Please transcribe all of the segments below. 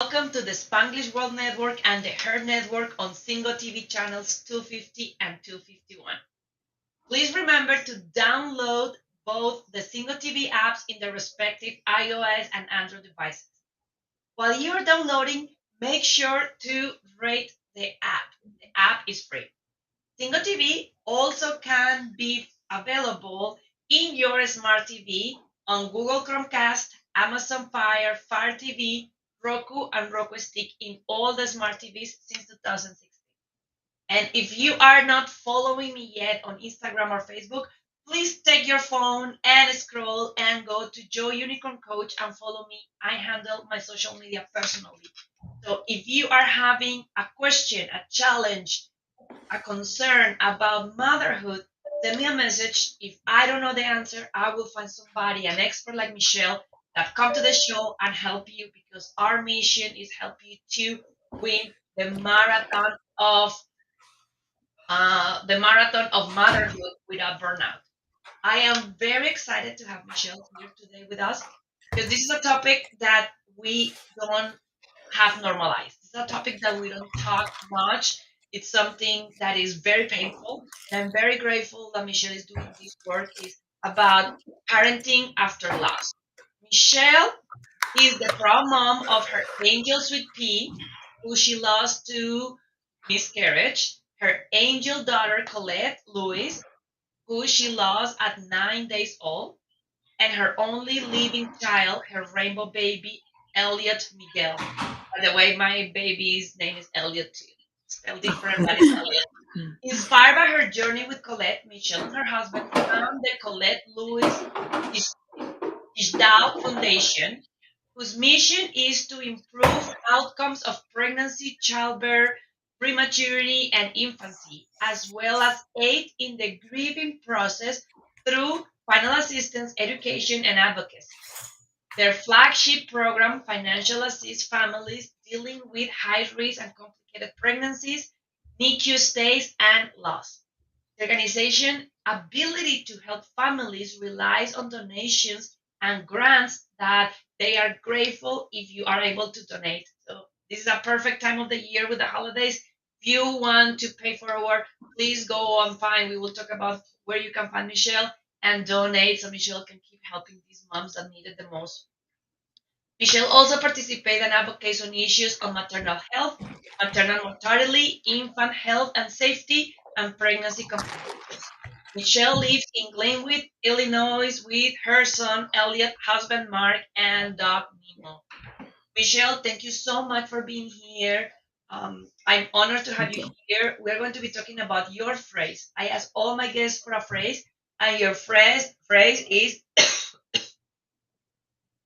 Welcome to the Spanglish World Network and the Her Network on Single TV channels 250 and 251. Please remember to download both the Single TV apps in the respective iOS and Android devices. While you're downloading, make sure to rate the app. The app is free. Single TV also can be available in your smart TV on Google Chromecast, Amazon Fire TV, Roku, and Roku Stick in all the smart TVs since 2016. And if you are not following me yet on Instagram or Facebook, please take your phone and scroll and go to Joe Unicorn Coach and follow me. I handle my social media personally. So if you are having a question, a challenge, a concern about motherhood, send me a message. If I don't know the answer, I will find somebody, an expert like Michelle, that come to the show and help you because our mission is help you to win the marathon of motherhood without burnout. I am very excited to have Michelle here today with us because this is a topic that we don't have normalized. It's a topic that we don't talk much. It's something that is very painful. And I'm very grateful that Michelle is doing this work is about parenting after loss. Michelle is the proud mom of her angel sweet pea, who she lost to miscarriage, her angel daughter Colette Lewis, who she lost at 9 days old, and her only living child, her rainbow baby, Elliot Miguel. By the way, my baby's name is Elliot too. Spelled different, but it's Elliot. Inspired by her journey with Colette, Michelle and her husband found the Colette Lewis Ishdal Foundation, whose mission is to improve outcomes of pregnancy, childbirth, prematurity, and infancy, as well as aid in the grieving process through final assistance, education, and advocacy. Their flagship program, Financial Assist Families Dealing with High Risk and Complicated Pregnancies, NICU Stays, and Loss. The organization ability to help families relies on donations and grants that they are grateful if you are able to donate. So this is a perfect time of the year with the holidays. If you want to pay forward, please go on find. We will talk about where you can find Michelle and donate so Michelle can keep helping these moms that need it the most. Michelle also participates and advocates on issues on maternal health, maternal mortality, infant health and safety, and pregnancy complications. Michelle lives in Glenwood, Illinois, with her son Elliot, husband Mark, and dog Nemo. Michelle, thank you so much for being here. I'm honored to have Thank you you. here. We're going to be talking about your phrase. I ask all my guests for a phrase, and your phrase is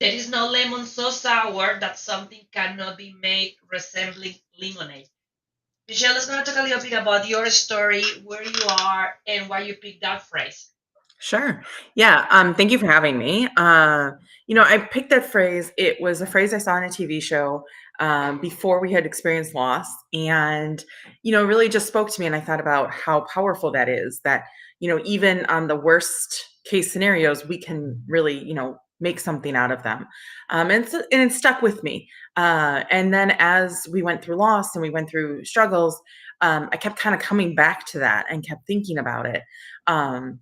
there is no lemon so sour that something cannot be made resembling lemonade. Michelle is going to talk a little bit about your story, where you are, and why you picked that phrase. Sure. Yeah. Thank you for having me. I picked that phrase. It was a phrase I saw on a TV show before we had experienced loss, and it really just spoke to me. And I thought about how powerful that is. That even on the worst case scenarios, we can really make something out of them. And it stuck with me. And then as we went through loss and we went through struggles, I kept kind of coming back to that and kept thinking about it. Um,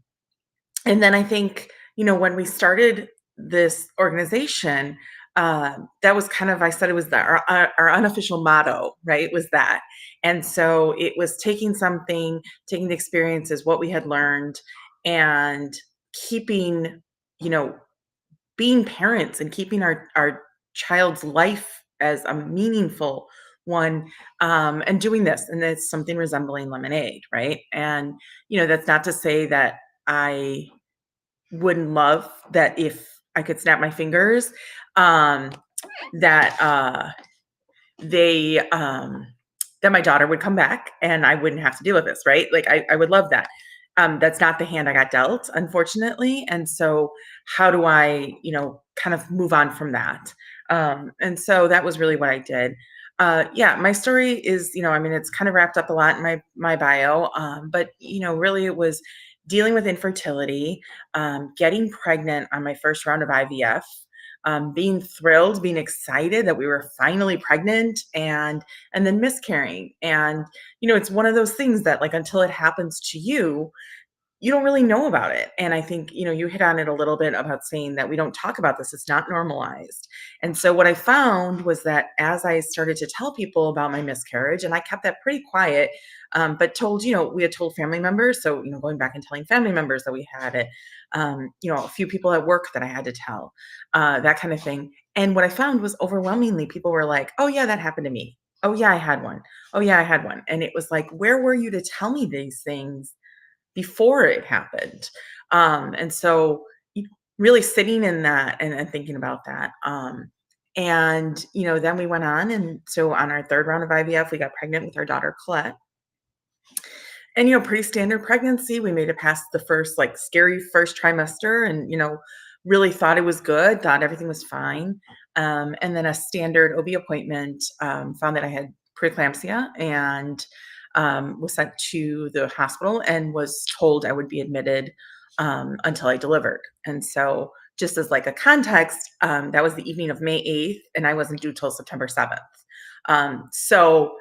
and then I think, when we started this organization, that was kind of, I said it was our unofficial motto, right? Was that. And so it was taking the experiences, what we had learned, and keeping, you know, being parents and keeping our child's life as a meaningful one, and doing this. And it's something resembling lemonade, right? And, that's not to say that I wouldn't love that if I could snap my fingers, um, that they that my daughter would come back and I wouldn't have to deal with this, right? Like I would love that. That's not the hand I got dealt, unfortunately. And so how do I, kind of move on from that? And so that was really what I did. Yeah, my story is, it's kind of wrapped up a lot in my bio, but really it was dealing with infertility, getting pregnant on my first round of IVF, being thrilled, being excited that we were finally pregnant, and then miscarrying. And it's one of those things that, like, until it happens to you don't really know about it. And I think, you hit on it a little bit about saying that we don't talk about this. It's not normalized. And so what I found was that as I started to tell people about my miscarriage, and I kept that pretty quiet, but told, we had told family members. So, going back and telling family members that we had it, a few people at work that I had to tell, that kind of thing. And what I found was overwhelmingly people were like, oh, yeah, that happened to me. Oh, yeah, I had one. Oh, yeah, I had one. And it was like, where were you to tell me these things before it happened? And so really sitting in that and thinking about that. And then we went on, and so on our third round of IVF, we got pregnant with our daughter Colette. And pretty standard pregnancy. We made it past the first, like, scary first trimester, and really thought it was good, thought everything was fine. And then a standard OB appointment, found that I had preeclampsia, and was sent to the hospital and was told I would be admitted until I delivered. And so, just as like a context, that was the evening of May 8th, and I wasn't due till September 7th. So,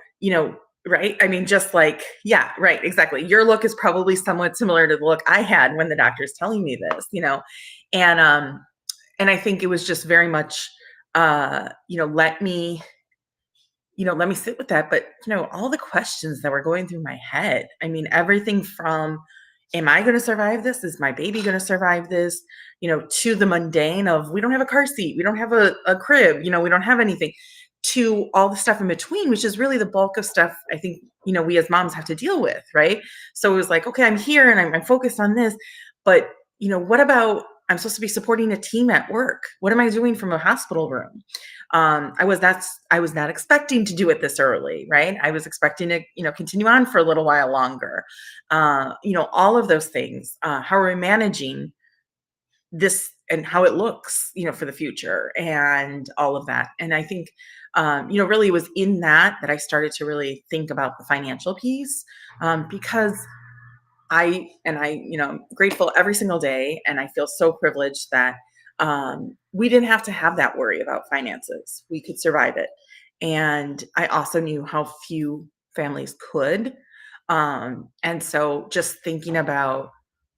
right? I mean, just like, yeah, right, exactly. Your look is probably somewhat similar to the look I had when the doctor's telling me this, and I think it was just very much, let me sit with that. But, all the questions that were going through my head, I mean, everything from, am I going to survive this? Is my baby going to survive this? To the mundane of, we don't have a car seat, we don't have a crib, we don't have anything, to all the stuff in between, which is really the bulk of stuff I think, we as moms have to deal with. Right. So it was like, okay, I'm here and I'm focused on this, but, what about, I'm supposed to be supporting a team at work. What am I doing from a hospital room? I was not expecting to do it this early, right? I was expecting to, continue on for a little while longer. All of those things. How are we managing this and how it looks, for the future, and all of that? And I think, really it was in that I started to really think about the financial piece, because I'm grateful every single day, and I feel so privileged that we didn't have to have that worry about finances. We could survive it. And I also knew how few families could. And so just thinking about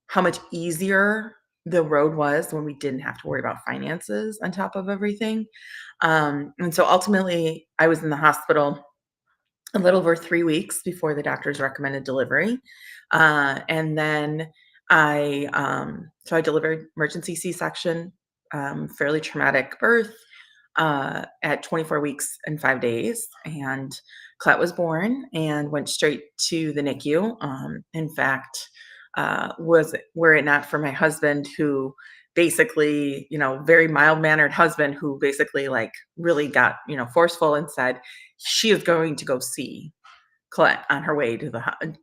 how much easier the road was when we didn't have to worry about finances on top of everything. And so ultimately, I was in the hospital a little over 3 weeks before the doctors recommended delivery. And then I delivered emergency C-section, fairly traumatic birth, at 24 weeks and 5 days. And Colette was born and went straight to the NICU. In fact, were it not for my husband, who basically, very mild-mannered husband, who basically, like, really got, forceful and said, she is going to go see Colette on her way to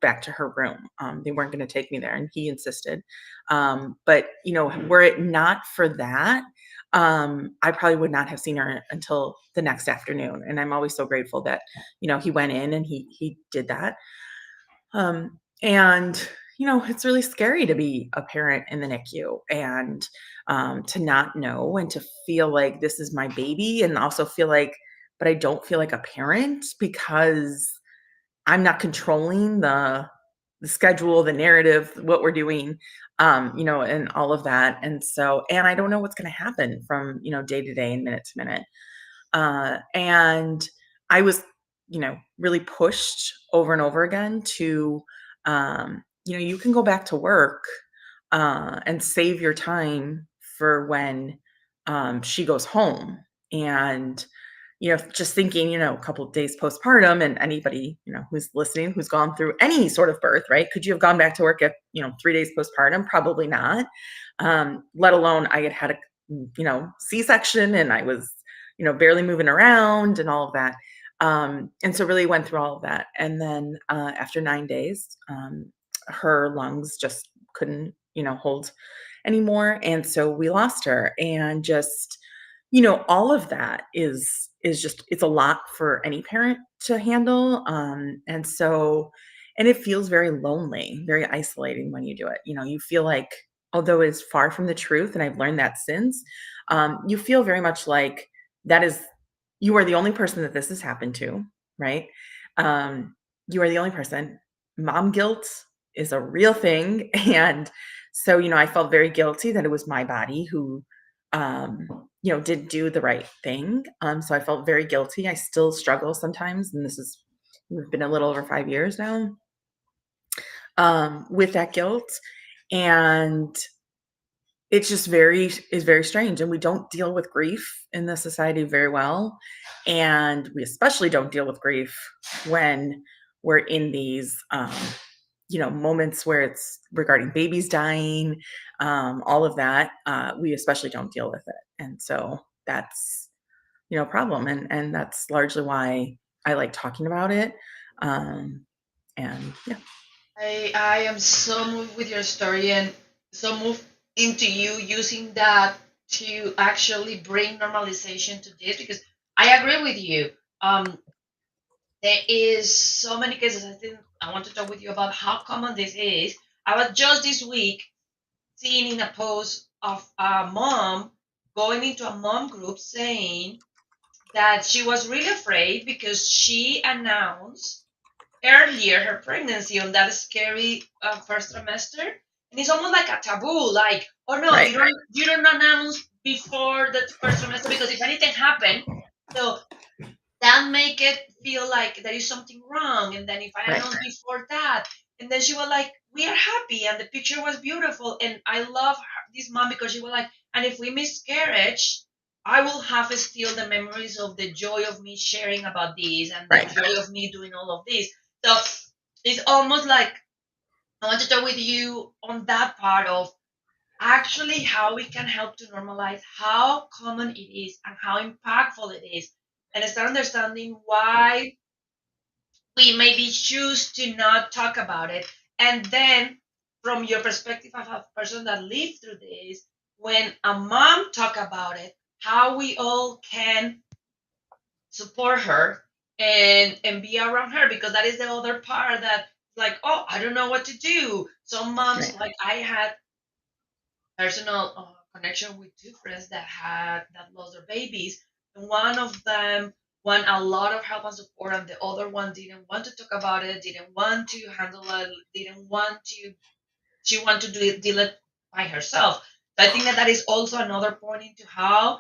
back to her room. They weren't going to take me there, and he insisted. But were it not for that, I probably would not have seen her until the next afternoon. And I'm always so grateful that he went in and he did that. And it's really scary to be a parent in the NICU, and to not know, and to feel like this is my baby, and also feel like, but I don't feel like a parent because I'm not controlling the schedule, the narrative, what we're doing, and all of that. And so, and I don't know what's going to happen from, day to day and minute to minute. And I was, really pushed over and over again to, you can go back to work, and save your time for when, she goes home. And just thinking, a couple of days postpartum, and anybody, who's listening, who's gone through any sort of birth, right? Could you have gone back to work at, 3 days postpartum? Probably not. Let alone I had a, C-section, and I was, barely moving around and all of that. And so really went through all of that. And then, after 9 days, her lungs just couldn't, hold anymore. And so we lost her. And just, all of that is just, it's a lot for any parent to handle. And so, and it feels very lonely, very isolating when you do it. You feel like, although it's far from the truth, and I've learned that since, you feel very much like that is you are the only person that this has happened to, right? Um, you are the only person. Mom guilt is a real thing, and so I felt very guilty that it was my body who, um, did do the right thing. So I felt very guilty. I still struggle sometimes, and we've been a little over 5 years now, with that guilt, and it's just very strange, and we don't deal with grief in this society very well, and we especially don't deal with grief when we're in these, moments where it's regarding babies dying, all of that. We especially don't deal with it, and so that's a problem, and that's largely why I like talking about it, and yeah. I am so moved with your story and so moved into you using that to actually bring normalization to this because I agree with you. There is so many cases. I think I want to talk with you about how common this is. I was just this week seeing in a post of a mom going into a mom group saying that she was really afraid because she announced earlier her pregnancy on that scary first trimester, and it's almost like a taboo. Like, oh no, Right, you don't announce before the first trimester because if anything happened, so that make it feel like there is something wrong. And then if I right, announce before that, and then she was like, we are happy, and the picture was beautiful, and I love this mom because she was like, and if we miscarriage, I will have still the memories of the joy of me sharing about this and the right, joy of me doing all of this. So it's almost like I want to talk with you on that part of actually how we can help to normalize how common it is and how impactful it is, and start understanding why we maybe choose to not talk about it. And then, from your perspective of a person that lived through this, when a mom talk about it, how we all can support her and be around her, because that is the other part that like, oh, I don't know what to do. Some moms, right, like I had personal connection with two friends that lost their babies, and one of them want a lot of help and support, and the other one didn't want to talk about it, didn't want to handle it, didn't want to. She want to do it, deal it by herself. So I think that that is also another point into how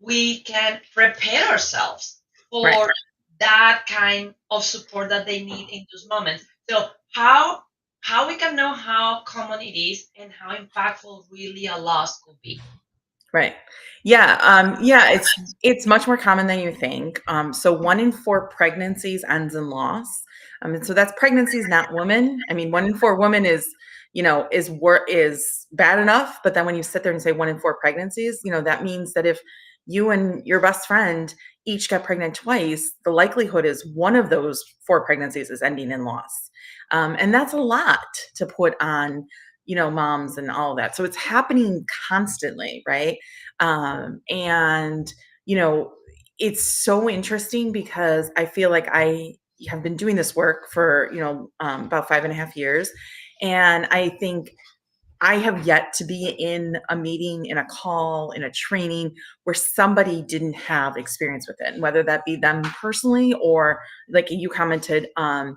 we can prepare ourselves right. for that kind of support that they need in those moments. So how we can know how common it is and how impactful really a loss could be. Right. Yeah. Yeah. It's much more common than you think. So 1 in 4 pregnancies ends in loss. And so that's pregnancies, not women. I mean, 1 in 4 women is bad enough, but then when you sit there and say 1 in 4 pregnancies, that means that if you and your best friend each got pregnant twice, the likelihood is one of those 4 pregnancies is ending in loss. And that's a lot to put on moms and all of that. So it's happening constantly, right? And, you know, it's so interesting because I feel like I have been doing this work for, about 5.5 years. And I think I have yet to be in a meeting, in a call, in a training where somebody didn't have experience with it, and whether that be them personally or like you commented, 2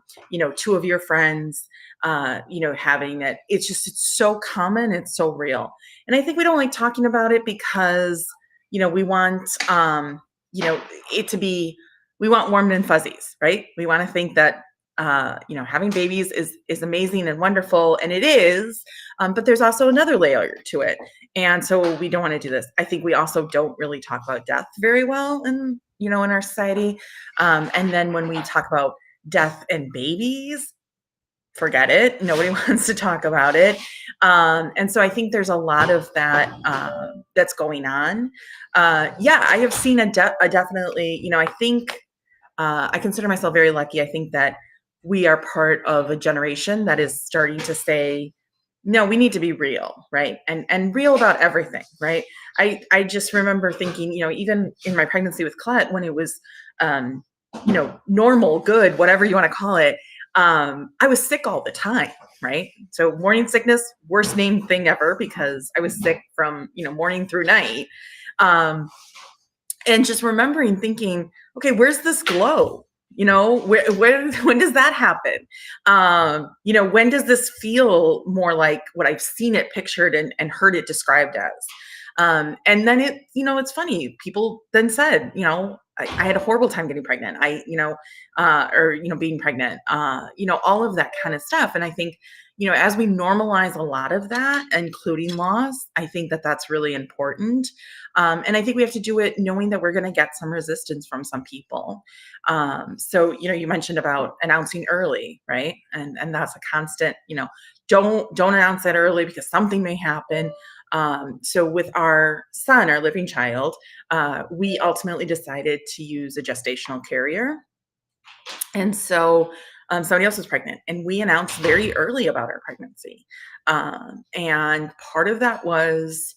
of your friends, having it. It's so common, it's so real. And I think we don't like talking about it because, we want, you know, it to be, we want warm and fuzzies, right? We want to think that, having babies is amazing and wonderful, and it is, but there's also another layer to it. And so we don't want to do this. I think we also don't really talk about death very well in our society. And then when we talk about death and babies, forget it. Nobody wants to talk about it. And so I think there's a lot of that that's going on. Yeah, I have seen a definitely, I think I consider myself very lucky. I think that we are part of a generation that is starting to say, no, we need to be real, right? And real about everything, right? I just remember thinking, even in my pregnancy with Colette, when it was, normal, good, whatever you want to call it, I was sick all the time, right? So morning sickness, worst named thing ever because I was sick from morning through night. And just remembering thinking, okay, where's this glow? You know, where when does that happen? You know, when does this feel more like what I've seen it pictured and heard it described as? And then it, you know, it's funny. People then said, you know, I had a horrible time getting pregnant. Or, you know, being pregnant, you know, all of that kind of stuff. And I think, you know, as we normalize a lot of that, including loss, I think that that's really important. And I think we have to do it knowing that we're going to get some resistance from some people. So, you know, you mentioned about announcing early, right? And that's a constant, you know, don't announce that early because something may happen. So with our son, our living child, we ultimately decided to use a gestational carrier. And so somebody else was pregnant, and we announced very early about our pregnancy. And part of that was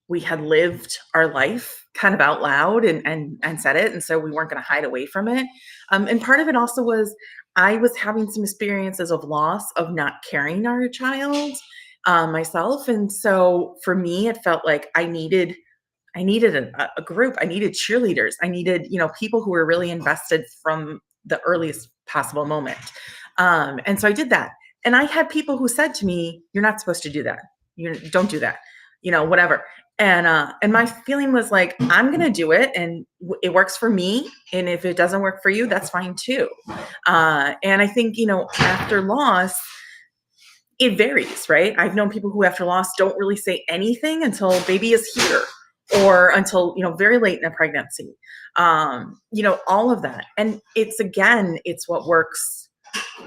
we had lived our life kind of out loud and said it, and so we weren't going to hide away from it. And part of it also was I was having some experiences of loss of not carrying our child myself, and so for me, it felt like I needed a group. I needed cheerleaders. I needed, you know, people who were really invested from the earliest possible moment. And so I did that. And I had people who said to me, "You're not supposed to do that. You don't do that. You know, whatever." And my feeling was like, I'm going to do it, and it works for me. And if it doesn't work for you, that's fine too. And I think, you know, after loss, it varies, right? I've known people who after loss don't really say anything until baby is here or until, you know, very late in a pregnancy. You know, all of that. And it's again, it's what works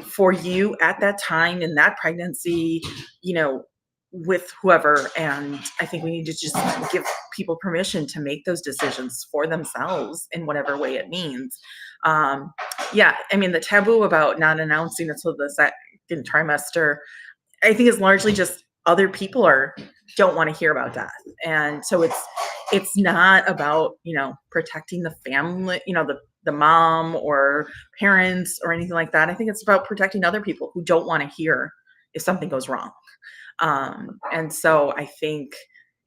for you at that time in that pregnancy, you know, with whoever. And I think we need to just give people permission to make those decisions for themselves in whatever way it means. Yeah, I mean, the taboo about not announcing until the second trimester, I think is largely just other people don't want to hear about death. And so it's not about, you know, protecting the family, you know, the mom or parents or anything like that. I think it's about protecting other people who don't want to hear if something goes wrong. And so I think,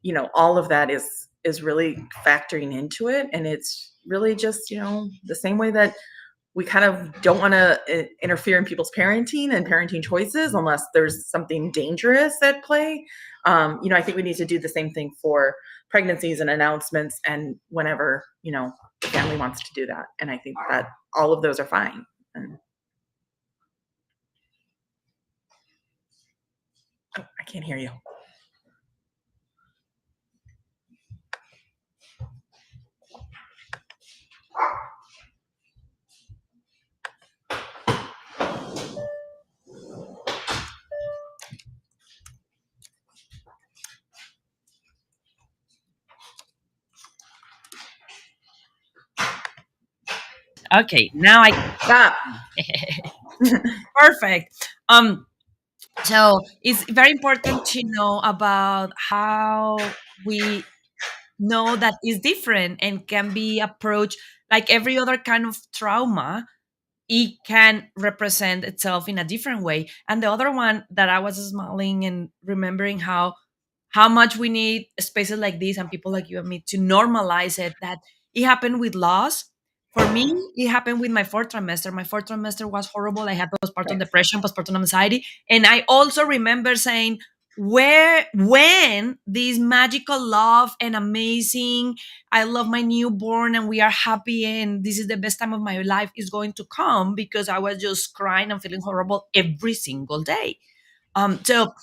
you know, all of that is really factoring into it. And it's really just, you know, the same way that we kind of don't want to interfere in people's parenting and parenting choices unless there's something dangerous at play. You know, I think we need to do the same thing for pregnancies and announcements and whenever, you know, the family wants to do that. And I think that all of those are fine. And, oh, I can't hear you. Okay, now I Ah, perfect. So it's very important to know about how we know that is different and can be approached like every other kind of trauma. It can represent itself in a different way. And the other one that I was smiling and remembering how much we need spaces like this and people like you and me to normalize it, that it happened with loss. For me, it happened with my fourth trimester. My fourth trimester was horrible. I had postpartum right, depression, postpartum anxiety. And I also remember saying, when this magical love and amazing, I love my newborn and we are happy and this is the best time of my life is going to come, because I was just crying and feeling horrible every single day. So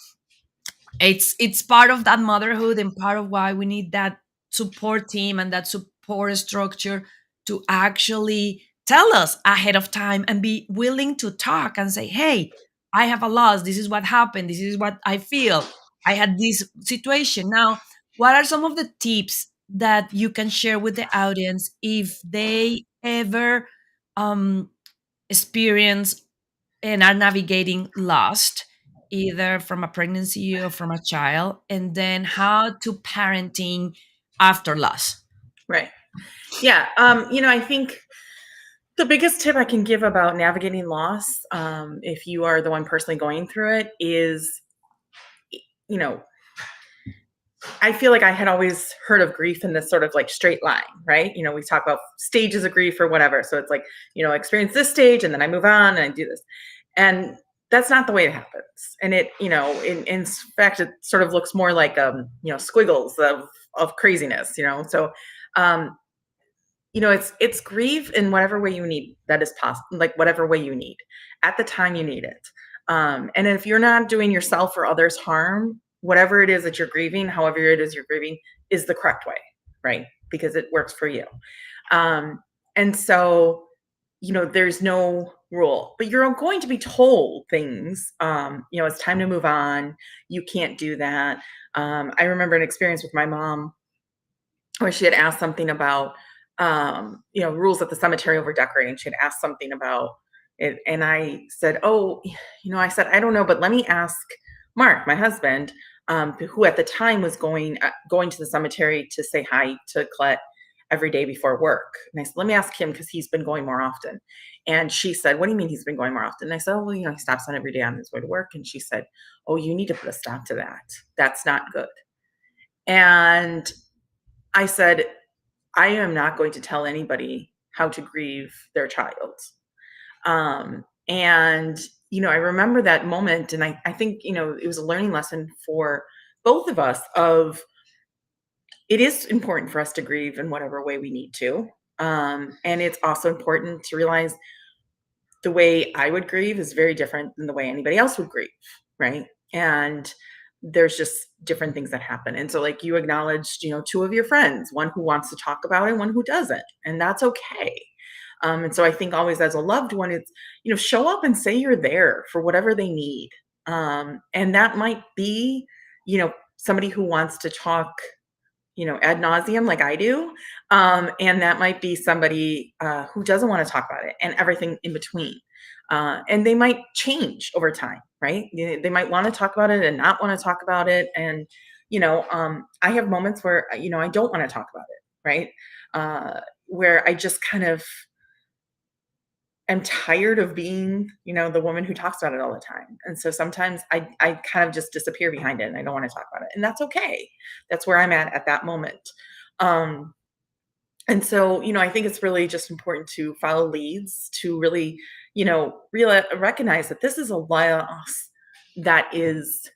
it's part of that motherhood and part of why we need that support team and that support structure to actually tell us ahead of time and be willing to talk and say, hey, I have a loss, this is what happened, this is what I feel, I had this situation. Now, what are some of the tips that you can share with the audience if they ever um, experience and are navigating lost, either from a pregnancy or from a child, and then how to parenting after loss? right. Yeah. You know, I think the biggest tip I can give about navigating loss, if you are the one personally going through it, is, you know, I feel like I had always heard of grief in this sort of like straight line, right? We talk about stages of grief or whatever. So it's like, I experience this stage and then I move on and I do this. And that's not the way it happens. And it, in fact, it sort of looks more like, squiggles of craziness, So, um, it's grieve in whatever way you need that is possible, like whatever way you need at the time you need it. And if you're not doing yourself or others harm, whatever it is that you're grieving, however it is you're grieving, is the correct way, right? Because it works for you. And so, there's no rule, but you're going to be told things. It's time to move on. You can't do that. I remember an experience with my mom where she had asked something about, rules at the cemetery over decorating. She had asked something about it, and I said, "Oh, I don't know, but let me ask Mark, my husband, who at the time was going to the cemetery to say hi to Colette every day before work." And I said, "Let me ask him because he's been going more often." And she said, "What do you mean he's been going more often?" And I said, "Oh, well, he stops on every day on his way to work." And she said, "Oh, you need to put a stop to that. That's not good." And I said, I am not going to tell anybody how to grieve their child. And, I remember that moment, and I think, it was a learning lesson for both of us of it is important for us to grieve in whatever way we need to. And it's also important to realize the way I would grieve is very different than the way anybody else would grieve, right? And there's just different things that happen. And so, like you acknowledged, two of your friends, one who wants to talk about it, one who doesn't, and that's okay. And so I think always as a loved one, it's, show up and say you're there for whatever they need. And that might be, somebody who wants to talk, ad nauseum like I do. And that might be somebody who doesn't want to talk about it and everything in between. And they might change over time, right? They might want to talk about it and not want to talk about it. And, I have moments where, I don't want to talk about it, right? Where I just kind of am tired of being, the woman who talks about it all the time. And so sometimes I kind of just disappear behind it and I don't want to talk about it. And that's okay. That's where I'm at that moment. Um, and so, I think it's really just important to follow leads to really, recognize that this is a loss that is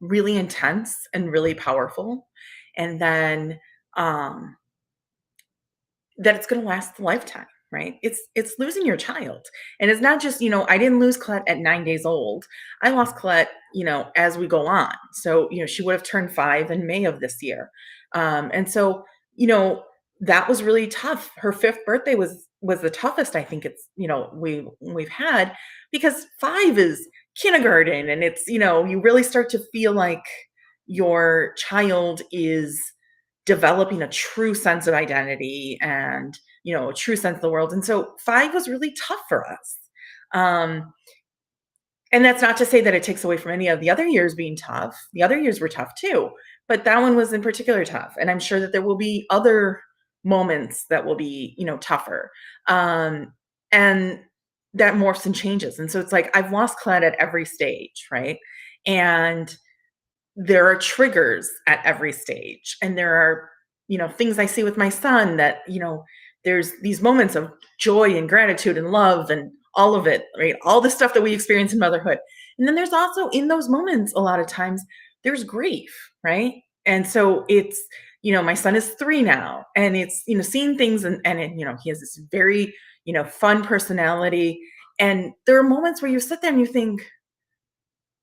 really intense and really powerful. And then that it's going to last a lifetime, right? It's losing your child. And it's not just, I didn't lose Colette at 9 days old. I lost Colette, as we go on. So, she would have turned 5 in May of this year. And so, that was really tough. Her 5th birthday was the toughest I think it's, we've had, because 5 is kindergarten, and it's, you really start to feel like your child is developing a true sense of identity and, a true sense of the world. And so 5 was really tough for us. And that's not to say that it takes away from any of the other years being tough. The other years were tough too, but that one was in particular tough. And I'm sure that there will be other moments that will be, tougher. And that morphs and changes. And so it's like, I've lost Colette at every stage, right? And there are triggers at every stage. And there are, things I see with my son that, there's these moments of joy and gratitude and love and all of it, right? All the stuff that we experience in motherhood. And then there's also in those moments, a lot of times there's grief, right? And so it's, my son is 3 now, and it's, seeing things and he has this very, fun personality. And there are moments where you sit there and you think,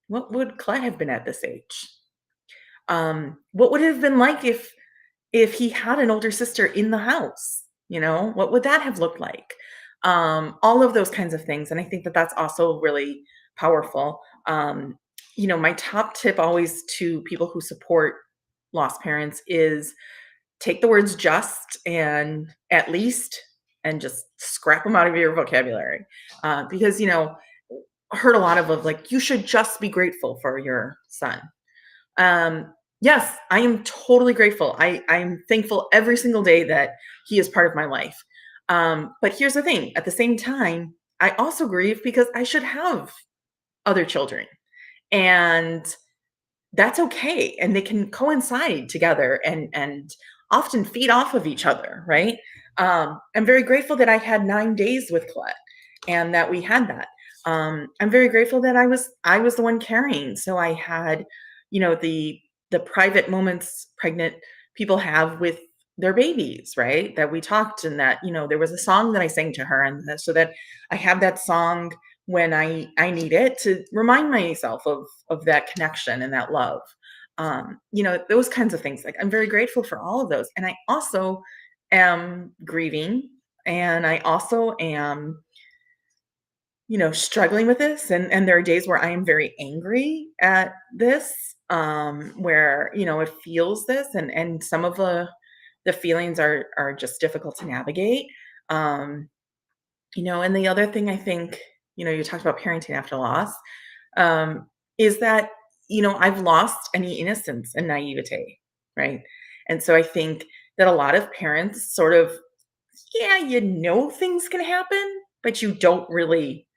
what would Colette have been at this age? What would it have been like if he had an older sister in the house? What would that have looked like? All of those kinds of things. And I think that that's also really powerful. My top tip always to people who support lost parents is take the words just and at least and just scrap them out of your vocabulary. Because, I heard a lot of like, you should just be grateful for your son. Yes, I am totally grateful. I'm thankful every single day that he is part of my life. But here's the thing. At the same time, I also grieve because I should have other children. And that's okay, and they can coincide together and often feed off of each other, right? I'm very grateful that I had 9 days with Colette and that we had that. I'm very grateful that I was the one carrying, so I had, the private moments pregnant people have with their babies, right? That we talked, and that, there was a song that I sang to her, and so that I have that song when I need it to remind myself of that connection and that love. Those kinds of things. Like, I'm very grateful for all of those, and I also am grieving, and I also am, struggling with this, and there are days where I am very angry at this, where, it feels this, and some of the feelings are just difficult to navigate. Um, and the other thing I think, you talked about parenting after loss, um, is that, I've lost any innocence and naivete, right? And so I think that a lot of parents sort of, yeah, things can happen, but you don't really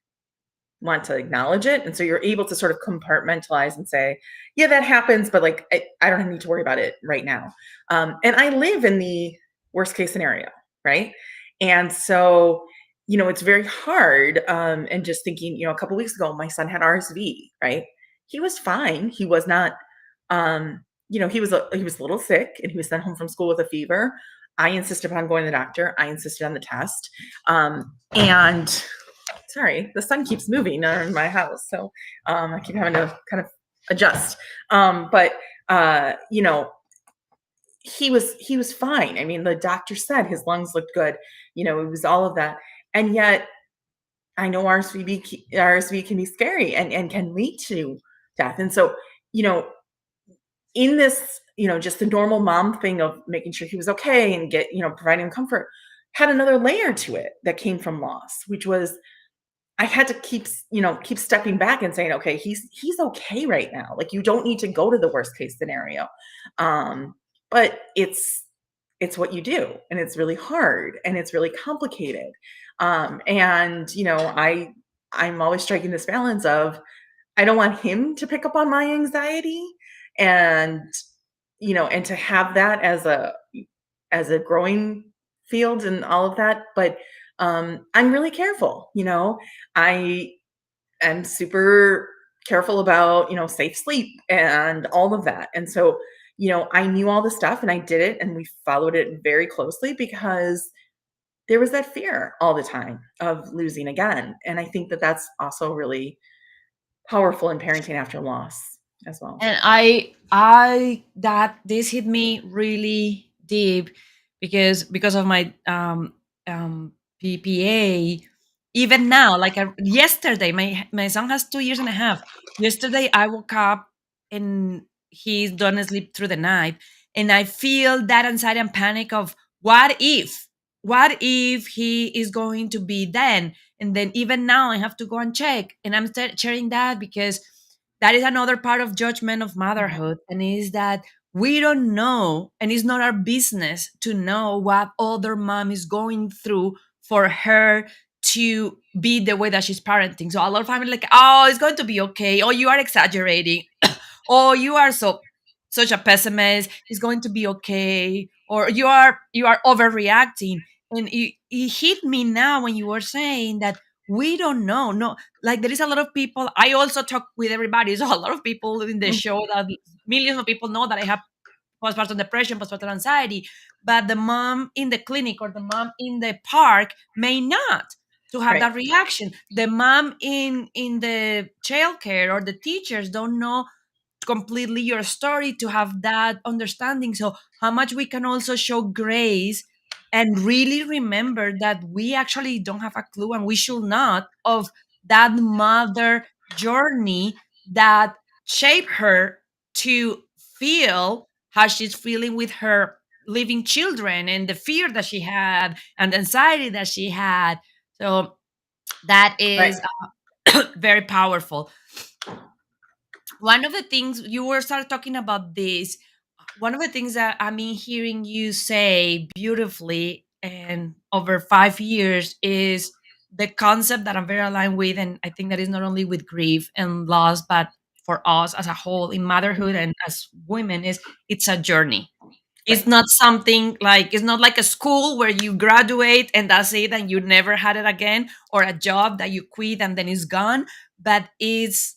want to acknowledge it. And so you're able to sort of compartmentalize and say, yeah, that happens, but like, I don't need to worry about it right now. And I live in the worst case scenario, right? And so, it's very hard. And just thinking, a couple weeks ago, my son had RSV, right? He was fine. He was not, he was a little sick, and he was sent home from school with a fever. I insisted upon going to the doctor. I insisted on the test. And sorry, the sun keeps moving in my house, so I keep having to kind of adjust. But he was fine. I mean, the doctor said his lungs looked good. It was all of that, and yet I know RSV can be scary and can lead to death. And so, you know, in this, just the normal mom thing of making sure he was okay and providing him comfort, had another layer to it that came from loss, which was I had to keep stepping back and saying, okay, he's okay right now. Like, you don't need to go to the worst case scenario. But it's what you do, and it's really hard, and it's really complicated. And I'm always striking this balance of, I don't want him to pick up on my anxiety, and and to have that as a growing field and all of that. But I'm really careful. I am super careful about safe sleep and all of that. And so I knew all the stuff, and I did it, and we followed it very closely because there was that fear all the time of losing again. And I think that that's also really powerful in parenting after loss as well. And I that this hit me really deep because of my PPA. Even now, like yesterday, my son has 2 years and a half. Yesterday I woke up and he's done sleep through the night, and I feel that anxiety and panic of what if he is going to be then. And then even now I have to go and check, and I'm sharing that because that is another part of judgment of Mhm. motherhood, and is that we don't know, and it's not our business to know what other mom is going through for her to be the way that she's parenting. So a lot of families like, oh, it's going to be okay, oh, you are exaggerating, oh, you are such a pessimist, it's going to be okay, or you are overreacting. And it hit me now when you were saying that we don't know. No, like there is a lot of people. I also talk with everybody. So a lot of people in the Mm, show, that millions of people know that I have postpartum depression, postpartum anxiety, but the mom in the clinic or the mom in the park may not to have right. that reaction. The mom in the childcare or the teachers don't know completely your story to have that understanding. So how much we can also show grace and really remember that we actually don't have a clue, and we should not, of that mother journey that shaped her to feel how she's feeling with her living children, and the fear that she had and the anxiety that she had. So that Right. is very powerful. One of the things you were started talking about this, one of the things that I mean hearing you say beautifully and over 5 years is the concept that I'm very aligned with, and I think that is not only with grief and loss, but for us as a whole in motherhood and as women is it's a journey. It's Right. not something like it's not like a school where you graduate and that's it and you never had it again, or a job that you quit and then it's gone, but it's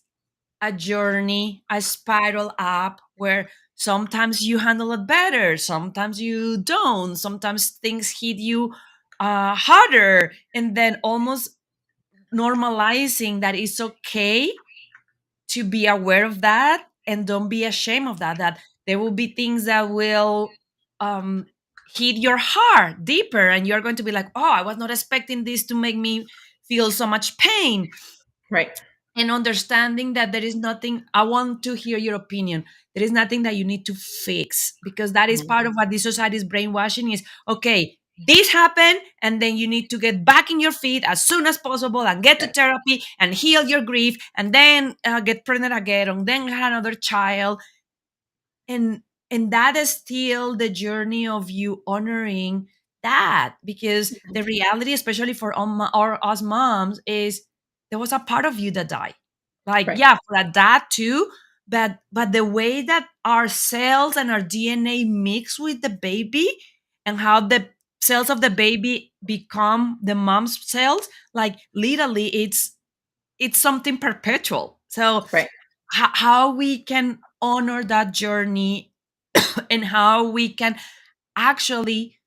a journey, a spiral up where sometimes you handle it better, sometimes you don't, sometimes things hit you harder, and then almost normalizing that it's okay to be aware of that and don't be ashamed of that, that there will be things that will um, hit your heart deeper and you're going to be like, oh, I was not expecting this to make me feel so much pain. Right. And understanding that there is nothing, I want to hear your opinion, there is nothing that you need to fix, because that is part Mhm. of what this society's brainwashing is. Okay, this happened and then you need to get back in your feet as soon as possible and get to Right. therapy and heal your grief and then get pregnant again and then have another child. And that is still the journey of you honoring that, because the reality, especially for or us moms, is there was a part of you that died. Like, Right. yeah, for a dad too, but the way that our cells and our DNA mix with the baby and how the cells of the baby become the mom's cells, like literally it's something perpetual. So Right. how we can honor that journey and how we can actually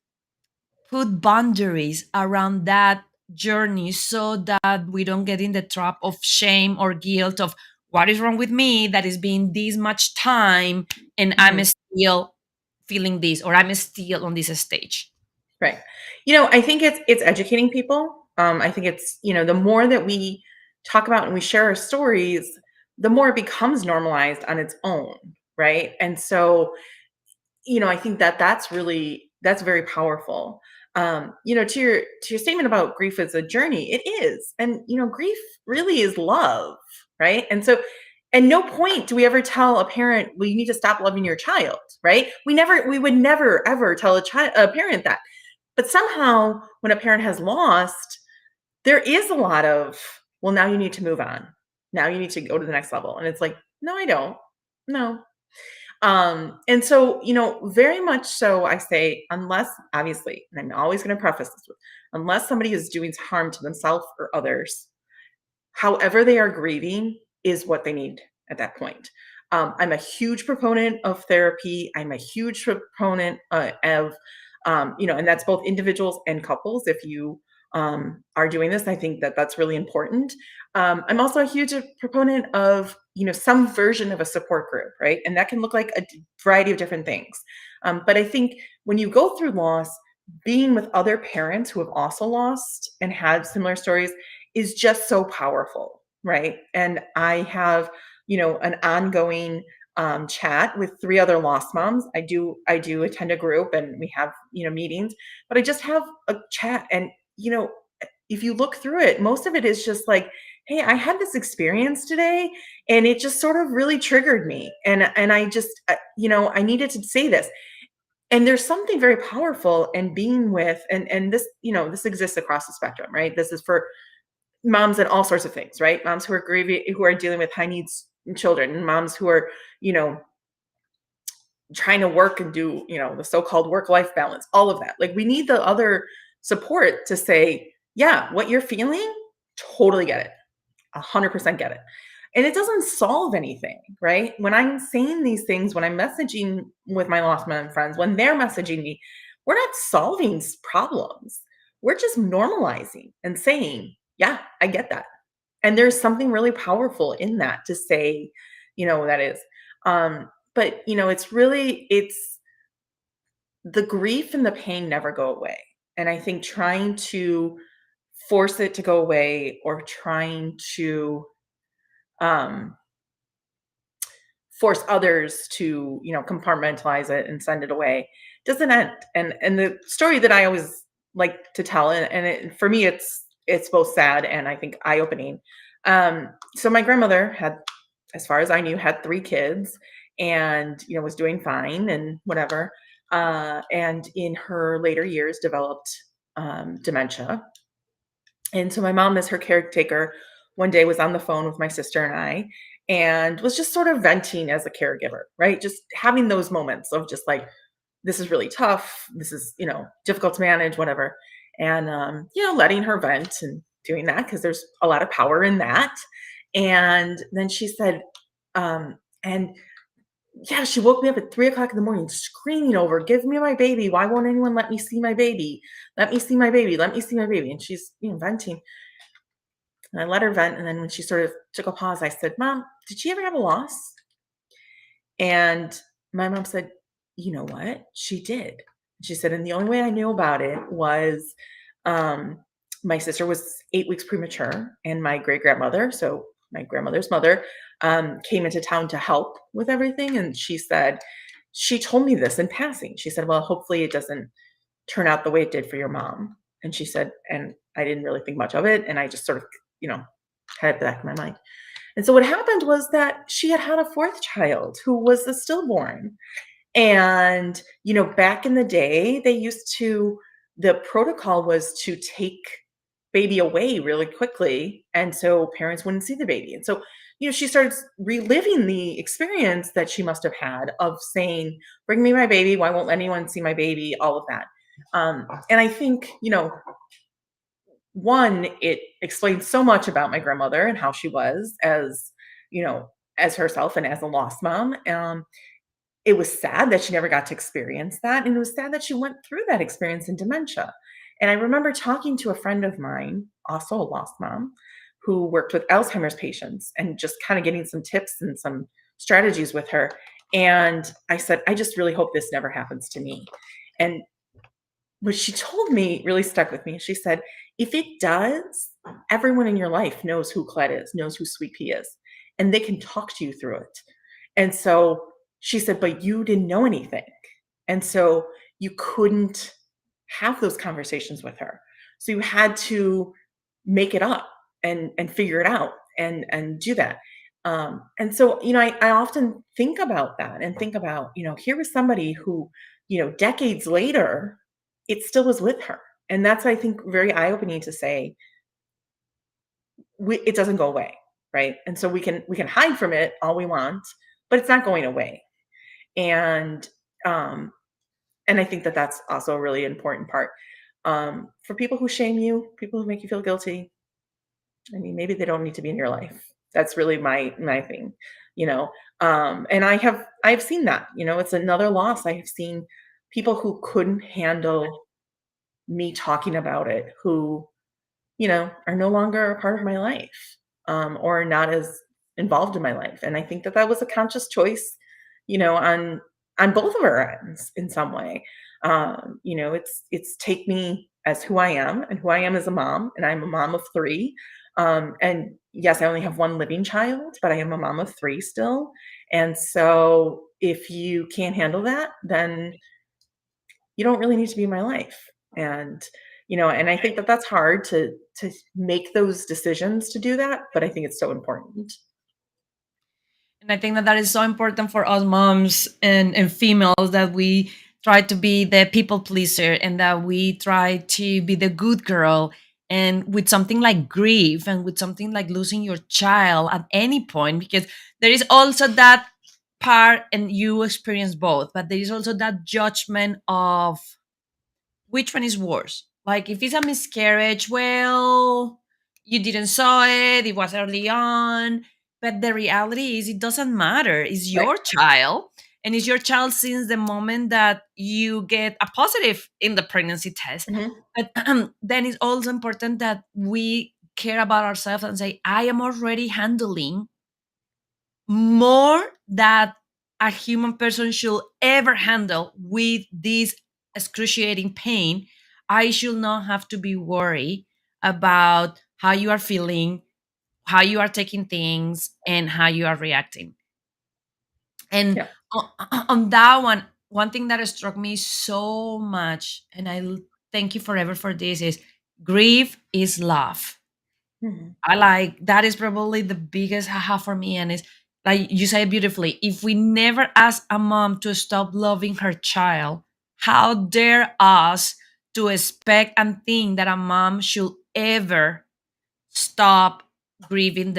put boundaries around that journey so that we don't get in the trap of shame or guilt of what is wrong with me that is being this much time and I'm Mhm. still feeling this, or I'm still on this stage. Right. I think it's educating people. I think it's, the more that we talk about and we share our stories, the more it becomes normalized on its own, right? And so, I think that that's very powerful. To your statement about grief as a journey, it is. And grief really is love, right? And so at no point do we ever tell a parent, well, you need to stop loving your child, right? We would never ever tell a parent that. But somehow, when a parent has lost, there is a lot of, well, now you need to move on. Now you need to go to the next level. And it's like, no, I don't. No. And so, very much so, I say, unless, obviously, and I'm always going to preface this with, unless somebody is doing harm to themselves or others, however they are grieving is what they need at that point. I'm a huge proponent of therapy. I'm a huge proponent of, and that's both individuals and couples. If you are doing this, I think that that's really important. I'm also a huge proponent of, some version of a support group, right? And that can look like a variety of different things. But I think when you go through loss, being with other parents who have also lost and had similar stories is just so powerful, right? And I have, an ongoing chat with three other lost moms. I do attend a group and we have, meetings, but I just have a chat. And, if you look through it, most of it is just like, hey, I had this experience today and it just sort of really triggered me. And I just, I needed to say this. And there's something very powerful in being with, and this, this exists across the spectrum, right? This is for moms and all sorts of things, right? Moms who are grieving, who are dealing with high needs children, and moms who are, trying to work and do, the so-called work-life balance, all of that. Like we need the other support to say, yeah, what you're feeling, totally get it. 100% get it. And it doesn't solve anything, right? When I'm saying these things, when I'm messaging with my lost mom friends, when they're messaging me, we're not solving problems. We're just normalizing and saying, yeah, I get that. And there's something really powerful in that to say, that is. But it's the grief and the pain never go away. And I think trying to force it to go away or trying to um, force others to, compartmentalize it and send it away doesn't end. And the story that I always like to tell, for me, it's both sad and I think eye opening. So my grandmother had, as far as I knew, had three kids and was doing fine and whatever. And in her later years, developed dementia. And so my mom, as her caretaker, one day was on the phone with my sister and I, and was just sort of venting as a caregiver, right? Just having those moments of just like, this is really tough. This is, difficult to manage, whatever. And, letting her vent and doing that because there's a lot of power in that. And then she said, and yeah, she woke me up at 3 o'clock in the morning screaming over, "Give me my baby. Why won't anyone let me see my baby? Let me see my baby. Let me see my baby." And she's, venting. And I let her vent. And then when she sort of took a pause, I said, "Mom, did she ever have a loss?" And my mom said, "You know what? She did." She said, "And the only way I knew about it was um, my sister was 8 weeks premature, and my great grandmother, so my grandmother's mother, came into town to help with everything." And she said, she told me this in passing. She said, "Well, hopefully it doesn't turn out the way it did for your mom." And she said, and I didn't really think much of it. And I just sort of, had it back in my mind. And so what happened was that she had had a fourth child who was a stillborn. And, back in the day, the protocol was to take baby away really quickly. And so parents wouldn't see the baby. And so, she started reliving the experience that she must have had of saying, "Bring me my baby. Why won't anyone see my baby?" All of that. And I think, one, it explains so much about my grandmother and how she was you know, as herself and as a lost mom. It was sad that she never got to experience that, and it was sad that she went through that experience in dementia. And I remember talking to a friend of mine, also a lost mom, who worked with Alzheimer's patients and just kind of getting some tips and some strategies with her. And I said, "I just really hope this never happens to me." And what she told me really stuck with me. She said, "If it does, everyone in your life knows who Cled is, knows who Sweet Pea is, and they can talk to you through it." And so she said, "But you didn't know anything. And so you couldn't have those conversations with her. So you had to make it up and figure it out and do that." And so, I often think about that and think about, here was somebody who, decades later, it still was with her. And that's, I think, very eye-opening to say, it doesn't go away, right? And so we can hide from it all we want, but it's not going away. And um, and I think that that's also a really important part. For people who shame you, people who make you feel guilty, I mean, maybe they don't need to be in your life. That's really my thing, you know. And I've seen that. It's another loss. I have seen people who couldn't handle me talking about it, who are no longer a part of my life, or not as involved in my life. And I think that that was a conscious choice, on both of our ends in some way. It's take me as who I am and who I am as a mom, and I'm a mom of three. And yes, I only have one living child, but I am a mom of three still. And so if you can't handle that, then you don't really need to be in my life. And and I think that that's hard to make those decisions to do that, but I think it's so important. And I think that that is so important for us moms and females, that we try to be the people pleaser and that we try to be the good girl. And with something like grief and with something like losing your child at any point, because there is also that part, and you experience both, but there is also that judgment of which one is worse. Like if it's a miscarriage, well, you didn't saw it, it was early on. But the reality is it doesn't matter. It's Right. your child. And it's your child since the moment that you get a positive in the pregnancy test. Mhm. But then it's also important that we care about ourselves and say, I am already handling more that a human person should ever handle with this excruciating pain. I should not have to be worried about how you are feeling, how you are taking things, and how you are reacting. And Yeah. on that one thing that struck me so much, and thank you forever for this, is grief is love. Mhm. I like that is probably the biggest haha for me. And it's like you say beautifully, if we never ask a mom to stop loving her child, how dare us to expect and think that a mom should ever stop grieving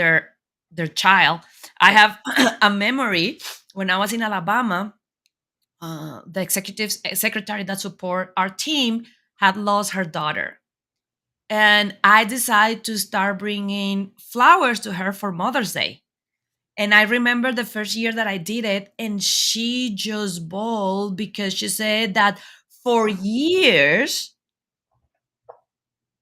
their child. I have a memory when I was in Alabama. The executive secretary that support our team had lost her daughter, and I decided to start bringing flowers to her for Mother's Day. And I remember the first year that I did it, and she just bawled because she said that for years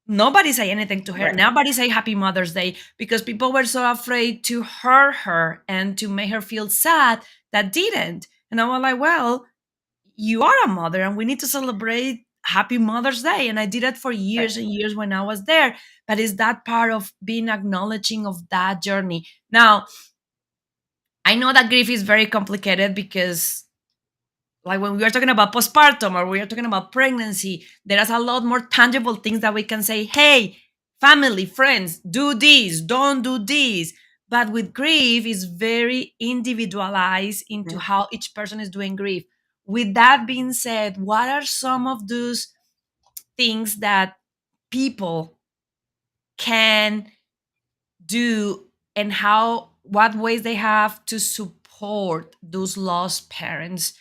nobody say anything to her. Right. Nobody say Happy Mother's Day because people were so afraid to hurt her and to make her feel sad that didn't. And I was like, well, you are a mother and we need to celebrate Happy Mother's Day. And I did it for Right. years and years when I was there. But it's that part of being acknowledging of that journey. Now, I know that grief is very complicated because, like, when we are talking about postpartum or we are talking about pregnancy, there's a lot more tangible things that we can say, hey, family, friends, do this, don't do this. But with grief, it's very individualized into Mhm. how each person is doing grief. With that being said, what are some of those things that people can do, and how, what ways they have to support those lost parents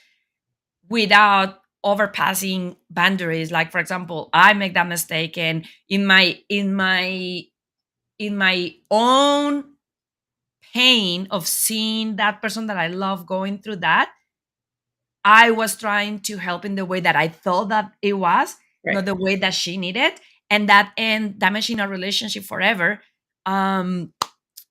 without overpassing boundaries? Like, for example, I make that mistake, and in my own pain of seeing that person that I love going through that, I was trying to help in the way that I thought that it was, Right. not the way that she needed, and that end damaging our relationship forever. um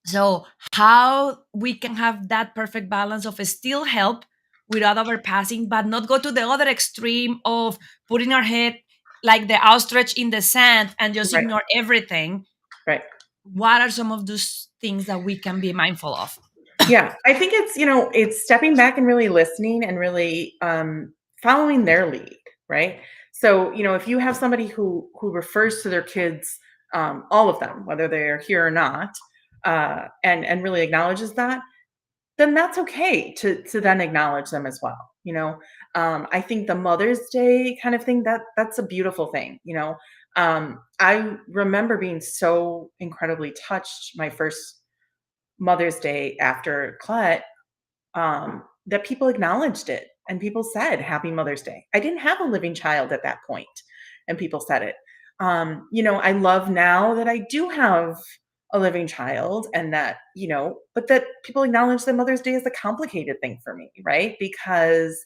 so how we can have that perfect balance of still help without overpassing, but not go to the other extreme of putting our head like the ostrich in the sand and just Right. ignore everything. Right. What are some of those things that we can be mindful of? Yeah, I think it's, it's stepping back and really listening and really following their lead, right? So, if you have somebody who refers to their kids, all of them, whether they're here or not, and really acknowledges that, then that's okay to then acknowledge them as well. I think the Mother's Day kind of thing, that's a beautiful thing. I remember being so incredibly touched my first Mother's Day after Clet, that people acknowledged it and people said Happy Mother's Day. I didn't have a living child at that point, and people said it. I love now that I do have a living child, and that, but that people acknowledge that Mother's Day is a complicated thing for me, right? Because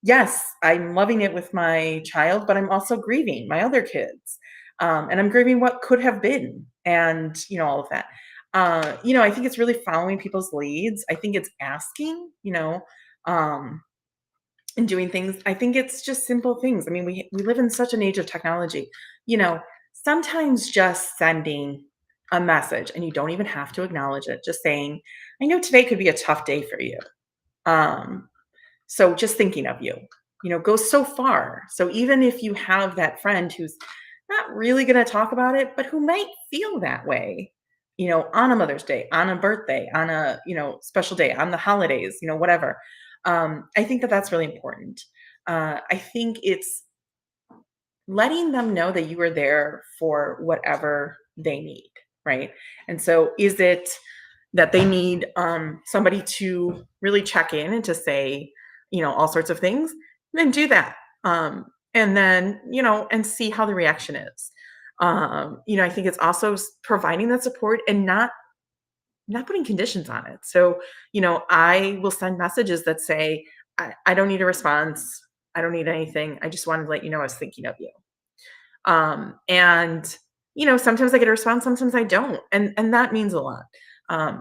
yes, I'm loving it with my child, but I'm also grieving my other kids. And I'm grieving what could have been, and, all of that. I think it's really following people's leads. I think it's asking, um, and doing things. I think it's just simple things. I mean, we live in such an age of technology. You know, Sometimes just sending a message, and you don't even have to acknowledge it, just saying, I know today could be a tough day for you. Um, so just thinking of you, goes so far. So even if you have that friend who's not really going to talk about it, but who might feel that way, on a Mother's Day, on a birthday, on a, special day, on the holidays, whatever. I think that that's really important. I think it's letting them know that you are there for whatever they need, right? And so is it that they need somebody to really check in and to say, all sorts of things, then do that. And then, and see how the reaction is. I think it's also providing that support and not putting conditions on it. So, I will send messages that say, I don't need a response. I don't need anything. I just wanted to let you know I was thinking of you. And sometimes I get a response, sometimes I don't, and that means a lot.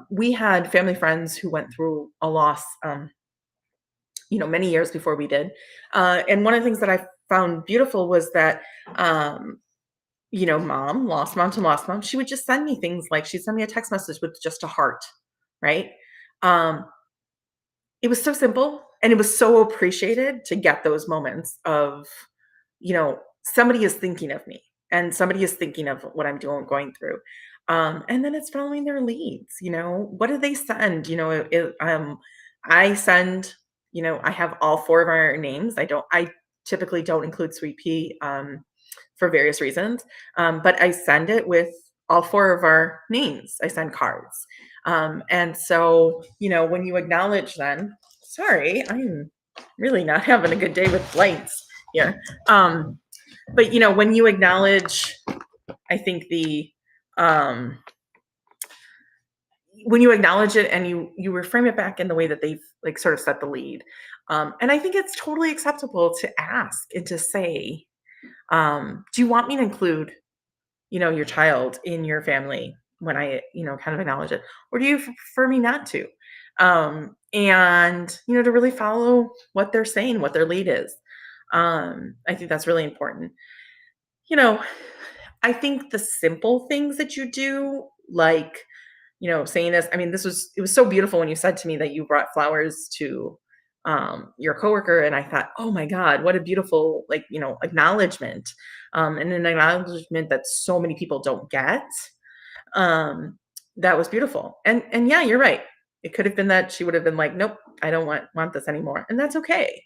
We had family friends who went through a loss, many years before we did, and one of the things that I found beautiful was that, mom, lost mom to lost mom, she would just send me things like she'd send me a text message with just a heart, right? Um, it was so simple, and it was so appreciated to get those moments of, somebody is thinking of me, and somebody is thinking of what I'm going through. And then it's following their leads. What do they send? I send, I have all four of our names. I typically don't include Sweet Pea, for various reasons. But I send it with all four of our names. I send cards. And so, when you acknowledge then, sorry, I'm really not having a good day with lights here. But, when you acknowledge, I think um, when you acknowledge it and you reframe it back in the way that they've like sort of set the lead. And I think it's totally acceptable to ask and to say, do you want me to include your child in your family when I, kind of acknowledge it? Or do you prefer me not to? And, to really follow what they're saying, what their lead is. I think that's really important. You know, I think the simple things that you do, like, saying this, I mean, it was so beautiful when you said to me that you brought flowers to your coworker. And I thought, oh my God, what a beautiful, like, acknowledgement. And an acknowledgement that so many people don't get. That was beautiful. And yeah, you're right. It could have been that she would have been like, nope, I don't want this anymore. And that's okay.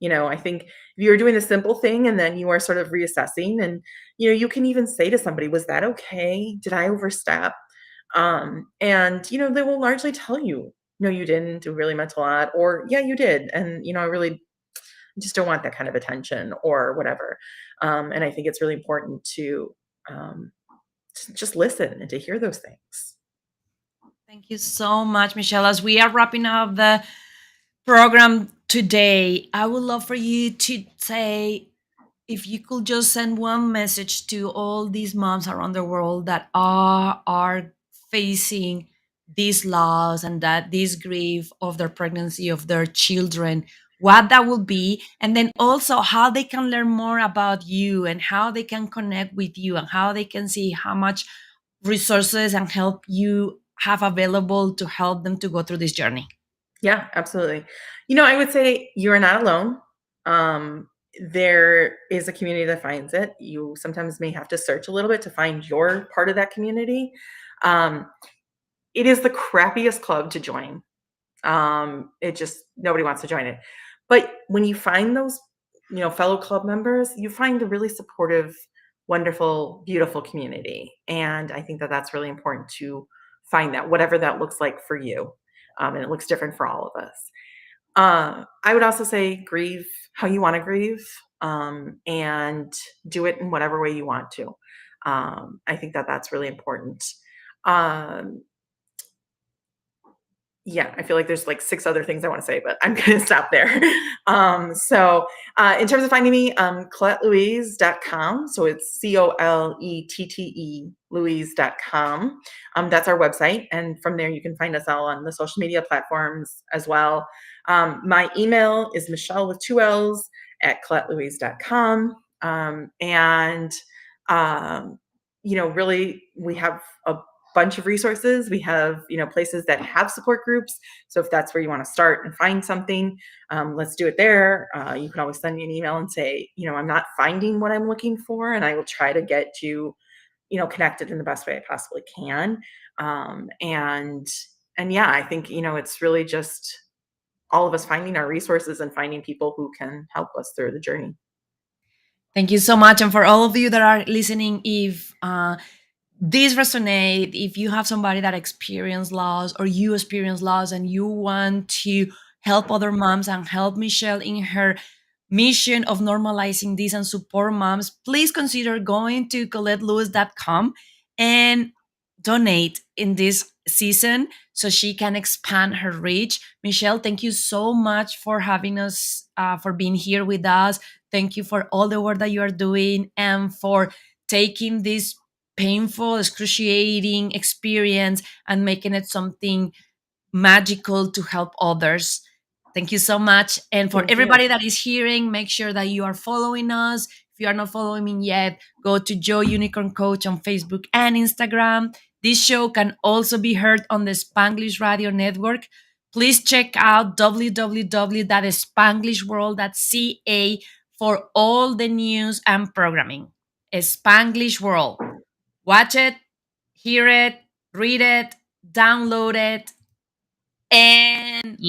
I think if you're doing a simple thing and then you are sort of reassessing, and you can even say to somebody, was that okay? Did I overstep? And they will largely tell you, no, you didn't. It really meant a lot, or yeah, you did. And I really just don't want that kind of attention or whatever. And I think it's really important um, to just listen and to hear those things. Thank you so much, Michelle. As we are wrapping up the program today, I would love for you to say, if you could just send one message to all these moms around the world that are facing these loss and that this grief of their pregnancy, of their children, what that will be, and then also how they can learn more about you and how they can connect with you and how they can see how much resources and help you have available to help them to go through this journey. Yeah, absolutely. I would say you are not alone. Um, there is a community that finds it. You sometimes may have to search a little bit to find your part of that community. Um, it is the crappiest club to join. It just nobody wants to join it. But when you find those, fellow club members, you find a really supportive, wonderful, beautiful community. And I think that that's really important to find that, whatever that looks like for you. And it looks different for all of us. I would also say grieve how you want to grieve, and do it in whatever way you want to. I think that that's really important. Um, yeah, I feel like there's like 6 other things I wanna say, but I'm gonna stop there. In terms of finding me, ColetteLouise.com, so it's COLETTE Louise.com. That's our website, and from there you can find us all on the social media platforms as well. My email is Michelle with 2 L's at ColetteLouise.com. And, um, really we have a bunch of resources. We have, places that have support groups. So if that's where you want to start and find something, let's do it there. You can always send me an email and say, I'm not finding what I'm looking for, and I will try to get you, connected in the best way I possibly can. And yeah, I think, it's really just all of us finding our resources and finding people who can help us through the journey. Thank you so much. And for all of you that are listening, if this resonate, if you have somebody that experienced loss or you experience loss and you want to help other moms and help Michelle in her mission of normalizing this and support moms, please consider going to ColetteLewis.com and donate in this season so she can expand her reach. Michelle, thank you so much for having us, for being here with us. Thank you for all the work that you are doing and for taking this painful, excruciating experience and making it something magical to help others. Thank you so much. And for Thank you. everybody that is hearing, make sure that you are following us. If you are not following me yet, go to Joe Unicorn Coach on Facebook and Instagram. This show can also be heard on the Spanglish Radio Network. Please check out www.spanglishworld.ca for all the news and programming. Spanglish World. Watch it, hear it, read it, download it, and